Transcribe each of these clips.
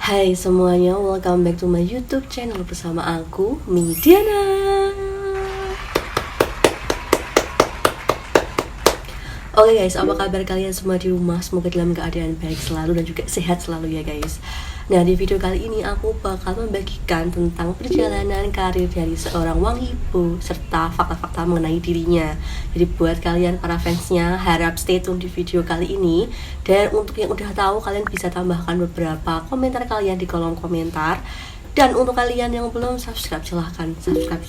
Hai semuanya, welcome back to my YouTube channel bersama aku, Midiana. Oke guys, apa kabar kalian semua di rumah? Semoga dalam keadaan baik selalu dan juga sehat selalu ya guys. Nah, di video kali ini aku bakal membagikan tentang perjalanan karir dari seorang Wang Yibo serta fakta-fakta mengenai dirinya. Jadi buat kalian para fansnya, harap stay tune di video kali ini. Dan untuk yang udah tahu, kalian bisa tambahkan beberapa komentar kalian di kolom komentar. Dan untuk kalian yang belum subscribe, silahkan subscribe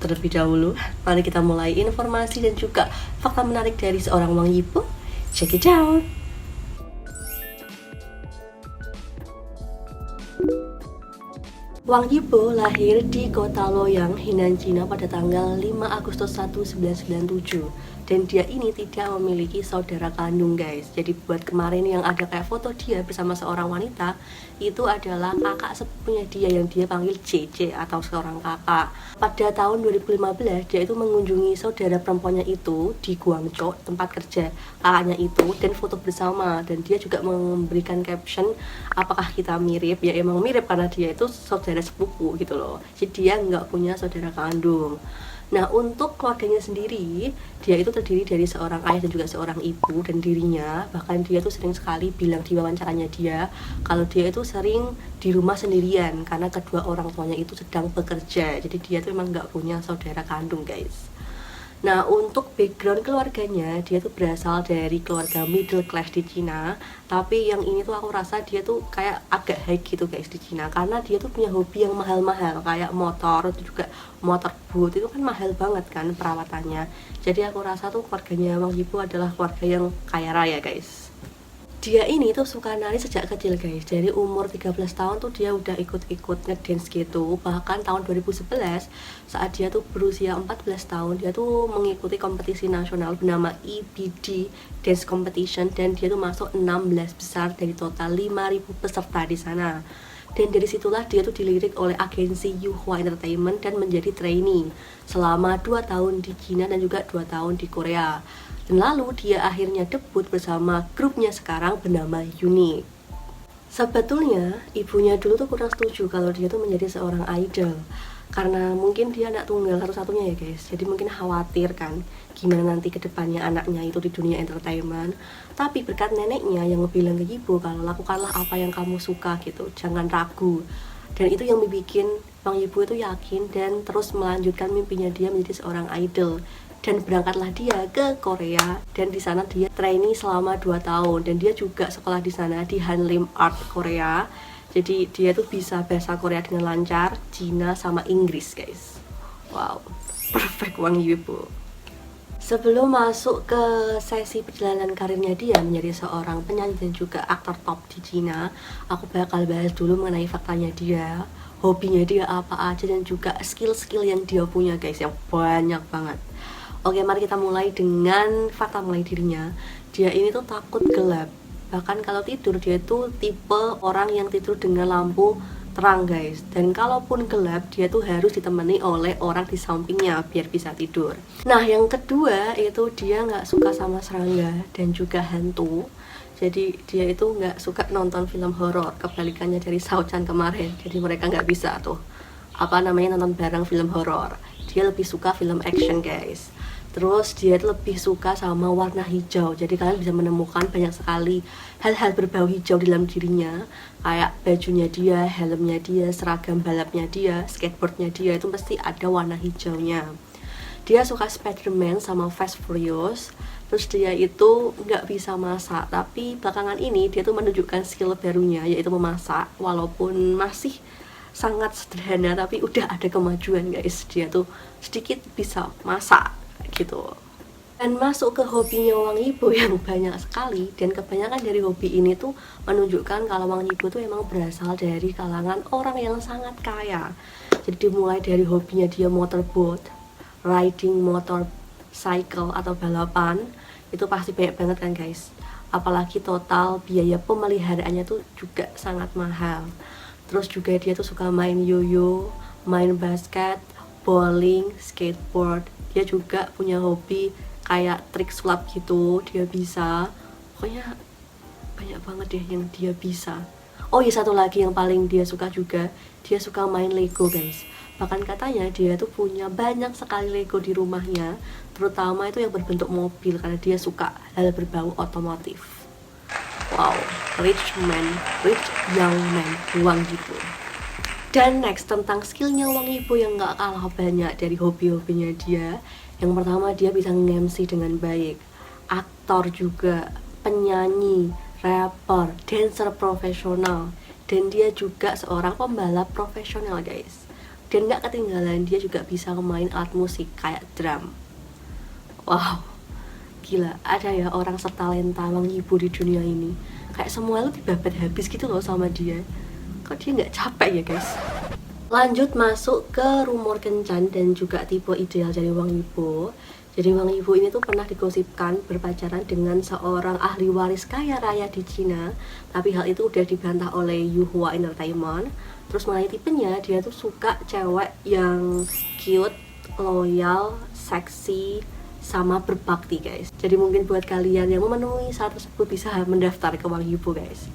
terlebih dahulu. Mari kita mulai informasi dan juga fakta menarik dari seorang Wang Yibo. Check it out. Wang Yibo lahir di kota Luoyang, Henan, Cina pada tanggal 5 Agustus 1997. Dan dia ini tidak memiliki saudara kandung guys. Jadi buat kemarin yang ada kayak foto dia bersama seorang wanita, itu adalah kakak sepupunya dia yang dia panggil CC atau seorang kakak. Pada tahun 2015 dia itu mengunjungi saudara perempuannya itu di Guangzhou, tempat kerja kakaknya itu, dan foto bersama. Dan dia juga memberikan caption, apakah kita mirip? Ya emang mirip karena dia itu saudara sepupu gitu loh. Jadi dia nggak punya saudara kandung. Nah, untuk keluarganya sendiri, dia itu terdiri dari seorang ayah dan juga seorang ibu dan dirinya. Bahkan dia tuh sering sekali bilang di wawancaranya dia, kalau dia itu sering di rumah sendirian karena kedua orang tuanya itu sedang bekerja. Jadi dia tuh emang nggak punya saudara kandung guys. Nah, untuk background keluarganya, dia tuh berasal dari keluarga middle class di Cina. Tapi yang ini tuh aku rasa dia tuh kayak agak high gitu guys di Cina, karena dia tuh punya hobi yang mahal-mahal, kayak motor, itu juga motor boat, itu kan mahal banget kan perawatannya. Jadi aku rasa tuh keluarganya Wang Yibo adalah keluarga yang kaya raya guys. Dia ini tuh suka nari sejak kecil guys. Dari umur 13 tahun tuh dia udah ikut-ikut ngedance gitu. Bahkan tahun 2011 saat dia tuh berusia 14 tahun, dia tuh mengikuti kompetisi nasional bernama EBD Dance Competition, dan dia tuh masuk 16 besar dari total 5.000 peserta di sana. Dan dari situlah dia tuh dilirik oleh agensi Yuhua Entertainment dan menjadi trainee selama 2 tahun di China dan juga 2 tahun di Korea. Dan lalu dia akhirnya debut bersama grupnya sekarang bernama UNI. Sebetulnya ibunya dulu tuh kurang setuju kalau dia tuh menjadi seorang idol, karena mungkin dia anak tunggal satu-satunya ya guys. Jadi mungkin khawatir kan gimana nanti kedepannya anaknya itu di dunia entertainment. Tapi berkat neneknya yang bilang ke Yibo kalau lakukanlah apa yang kamu suka gitu, jangan ragu. Dan itu yang bikin Wang Yibo itu yakin dan terus melanjutkan mimpinya dia menjadi seorang idol. Dan berangkatlah dia ke Korea, dan di sana dia trainee selama 2 tahun, dan dia juga sekolah di sana di Hanlim Art Korea. Jadi dia tuh bisa bahasa Korea dengan lancar, Cina sama Inggris guys. Wow, perfect Wang Yibo. Sebelum masuk ke sesi perjalanan karirnya dia menjadi seorang penyanyi dan juga aktor top di Cina, aku bakal bahas dulu mengenai faktanya dia, hobinya dia apa aja, dan juga skill-skill yang dia punya guys, yang banyak banget. Oke, mari kita mulai dengan fakta mengenai dirinya. Dia ini tuh takut gelap. Bahkan kalau tidur, dia tuh tipe orang yang tidur dengan lampu terang guys. Dan kalaupun gelap, dia tuh harus ditemani oleh orang di sampingnya biar bisa tidur. Nah, yang kedua itu dia nggak suka sama serangga dan juga hantu. Jadi dia itu nggak suka nonton film horor, kebalikannya dari Shao Chan kemarin. Jadi mereka nggak bisa tuh nonton bareng film horor. Dia lebih suka film action guys. Terus dia lebih suka sama warna hijau. Jadi kalian bisa menemukan banyak sekali hal-hal berbau hijau di dalam dirinya. Kayak bajunya dia, helmnya dia, seragam balapnya dia, skateboardnya dia, itu pasti ada warna hijaunya. Dia suka Spider-Man sama Fast Furious. Terus dia itu nggak bisa masak, tapi belakangan ini dia tuh menunjukkan skill barunya, yaitu memasak. Walaupun masih sangat sederhana, tapi udah ada kemajuan guys. Dia tuh sedikit bisa masak gitu. Dan masuk ke hobinya Wang Yibo yang banyak sekali, dan kebanyakan dari hobi ini tuh menunjukkan kalau Wang Yibo tuh emang berasal dari kalangan orang yang sangat kaya. Jadi dimulai dari hobinya dia motorboat, riding motorcycle atau balapan, itu pasti banyak banget kan guys. Apalagi total biaya pemeliharaannya tuh juga sangat mahal. Terus juga dia tuh suka main yoyo, main basket, bowling, skateboard. Dia juga punya hobi kayak trik sulap gitu, dia bisa. Pokoknya banyak banget deh yang dia bisa. Oh iya, satu lagi yang paling dia suka juga, dia suka main Lego guys. Bahkan katanya dia tuh punya banyak sekali Lego di rumahnya, terutama itu yang berbentuk mobil karena dia suka hal berbau otomotif. Wow, rich man, rich young man, Wang Yibo. Dan next tentang skillnya Wang Yibo yang gak kalah banyak dari hobi-hobinya dia. Yang pertama, dia bisa nge-MC dengan baik, aktor juga, penyanyi, rapper, dancer profesional, dan dia juga seorang pembalap profesional guys. Dan gak ketinggalan, dia juga bisa main alat musik kayak drum. Wow, gila, ada ya orang setalenta Wang Yibo di dunia ini. Kayak semua lu dibabat habis gitu loh sama dia. Kok dia nggak capek ya guys? Lanjut masuk ke rumor kencan dan juga tipe ideal dari Wang Yibo. Jadi Wang Yibo ini tuh pernah digosipkan berpacaran dengan seorang ahli waris kaya raya di Cina. Tapi hal itu udah dibantah oleh Yuhua Entertainment. Terus mengenai tipenya, dia tuh suka cewek yang cute, loyal, seksi, sama berbakti guys. Jadi mungkin buat kalian yang memenuhi syarat tersebut bisa mendaftar ke Wang Yibo guys.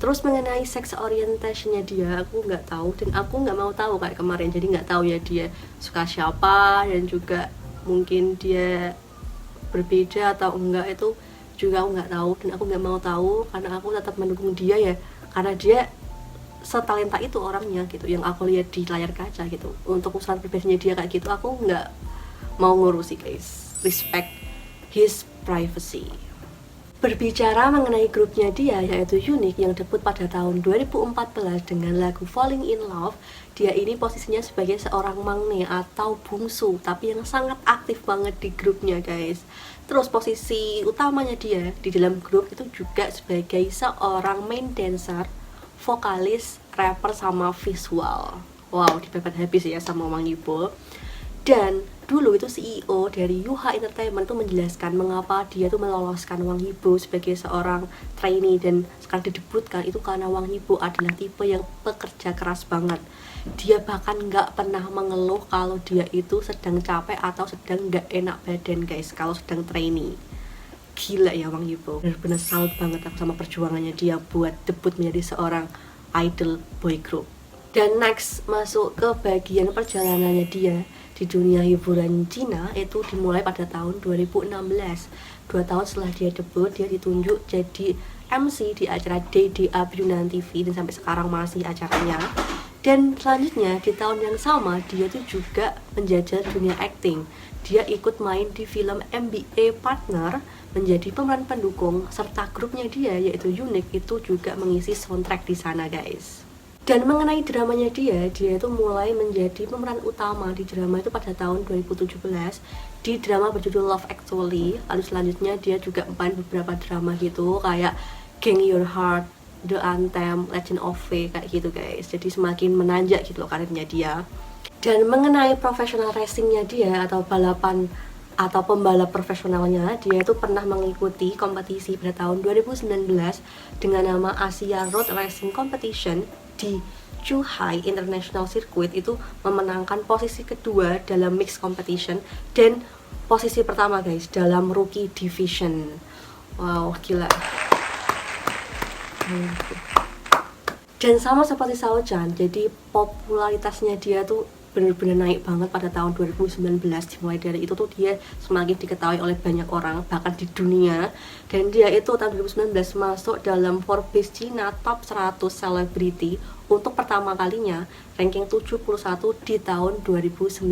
Terus mengenai sex orientationnya dia, aku nggak tahu dan aku nggak mau tahu kayak kemarin. Jadi nggak tahu ya dia suka siapa, dan juga mungkin dia berbeda atau enggak, itu juga aku nggak tahu dan aku nggak mau tahu karena aku tetap mendukung dia ya, karena dia setalenta itu orangnya gitu, yang aku lihat di layar kaca gitu. Untuk urusan pribadinya dia kayak gitu aku nggak mau ngurusi guys, respect his privacy. Berbicara mengenai grupnya dia yaitu Unique yang debut pada tahun 2014 dengan lagu Falling in Love. Dia ini posisinya sebagai seorang mangne atau bungsu, tapi yang sangat aktif banget di grupnya guys. Terus posisi utamanya dia di dalam grup itu juga sebagai seorang main dancer, vokalis, rapper, sama visual. Wow, dibabat habis ya sama Wang Yibo. Dan dulu itu CEO dari Yuhua Entertainment tuh menjelaskan mengapa dia tuh meloloskan Wang Yibo sebagai seorang trainee dan sekarang didebutkan itu karena Wang Yibo adalah tipe yang pekerja keras banget. Dia bahkan nggak pernah mengeluh kalau dia itu sedang capek atau sedang nggak enak badan guys kalau sedang trainee. Gila ya Wang Yibo, bener-bener salut banget aku sama perjuangannya dia buat debut menjadi seorang idol boy group. Dan next masuk ke bagian perjalanannya dia di dunia hiburan Cina itu dimulai pada tahun 2016. 2 tahun setelah dia debut, dia ditunjuk jadi MC di acara Day Up Yunnan TV dan sampai sekarang masih acaranya. Dan selanjutnya di tahun yang sama dia tuh juga menjajal dunia acting. Dia ikut main di film MBA Partner menjadi pemeran pendukung, serta grupnya dia yaitu Unique itu juga mengisi soundtrack di sana guys. Dan mengenai dramanya dia itu mulai menjadi pemeran utama di drama itu pada tahun 2017 di drama berjudul Love Actually. Lalu selanjutnya dia juga main beberapa drama gitu kayak Gang Your Heart, The Anthem, Legend of Fei kayak gitu guys. Jadi semakin menanjak gitu loh karirnya dia. Dan mengenai professional racingnya dia atau balapan atau pembalap profesionalnya, dia itu pernah mengikuti kompetisi pada tahun 2019 dengan nama Asia Road Racing Competition di Zhuhai International Circuit, itu memenangkan posisi kedua dalam mixed competition dan posisi pertama guys dalam rookie division. Wow, gila. Dan sama seperti Shao Chan, jadi popularitasnya dia tuh bener-bener naik banget pada tahun 2019. Dimulai dari itu tuh dia semakin diketahui oleh banyak orang bahkan di dunia. Dan dia itu tahun 2019 masuk dalam Forbes China Top 100 Celebrity untuk pertama kalinya, ranking 71 di tahun 2019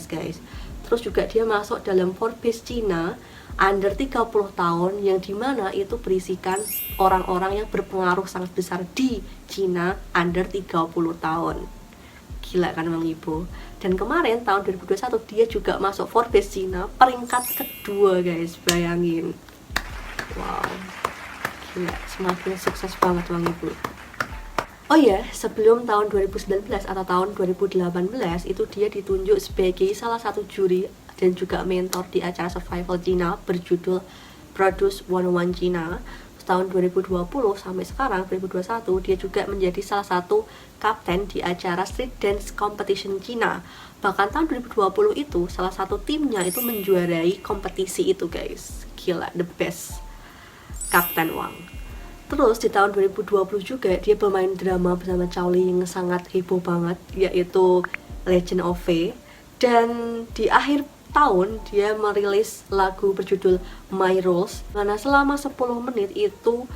guys. Terus juga dia masuk dalam Forbes China under 30 tahun yang dimana itu berisikan orang-orang yang berpengaruh sangat besar di China under 30 tahun. Gila kan Wang Yibo. Dan kemarin tahun 2021 dia juga masuk Forbes China peringkat kedua guys, bayangin. Wow, gila, semakin sukses banget Wang Yibo. Oh ya, sebelum tahun 2019 atau tahun 2018 itu dia ditunjuk sebagai salah satu juri dan juga mentor di acara survival Cina berjudul Produce 101 China. Tahun 2020 sampai sekarang 2021 dia juga menjadi salah satu kapten di acara Street Dance Competition Cina. Bahkan tahun 2020 itu salah satu timnya itu menjuarai kompetisi itu guys. Gila, the best Kapten Wang. Terus di tahun 2020 juga dia bermain drama bersama Chow Lee yang sangat heboh banget, yaitu Legend of Fei. Dan di akhir tahun dia merilis lagu berjudul My Rules, mana selama 10 menit itu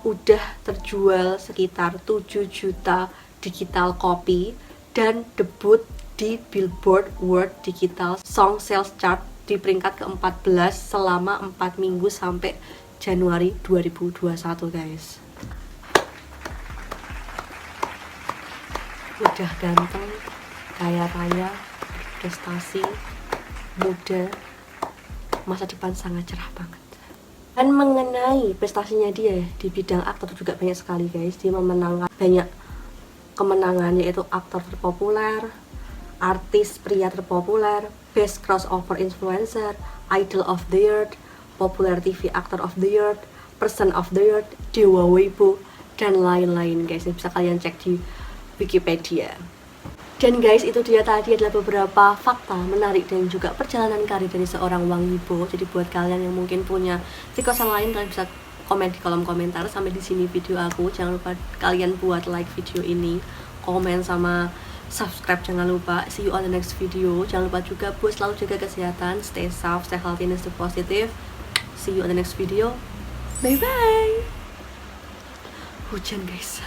udah terjual sekitar 7 juta digital copy dan debut di Billboard World Digital Song Sales Chart di peringkat ke-14 selama 4 minggu sampai Januari 2021 guys. Udah ganteng, kaya raya, prestasi, muda, masa depan sangat cerah banget. Dan mengenai prestasinya dia di bidang aktor juga banyak sekali guys. Dia memenangkan banyak kemenangan, yaitu aktor terpopuler, artis pria terpopuler, best crossover influencer, idol of the year, popular TV actor of the year, person of the year, dewa weibo, dan lain-lain guys. Bisa kalian cek di Wikipedia. Dan guys, itu dia tadi adalah beberapa fakta menarik dan juga perjalanan karir dari seorang Wang Yibo. Jadi buat kalian yang mungkin punya request lain, kalian bisa komen di kolom komentar. Sampai di sini video aku. Jangan lupa kalian buat like video ini, komen sama subscribe, jangan lupa. See you on the next video. Jangan lupa juga buat selalu jaga kesehatan, stay safe, stay healthy, and stay positive. See you on the next video. Bye bye. Hujan guys.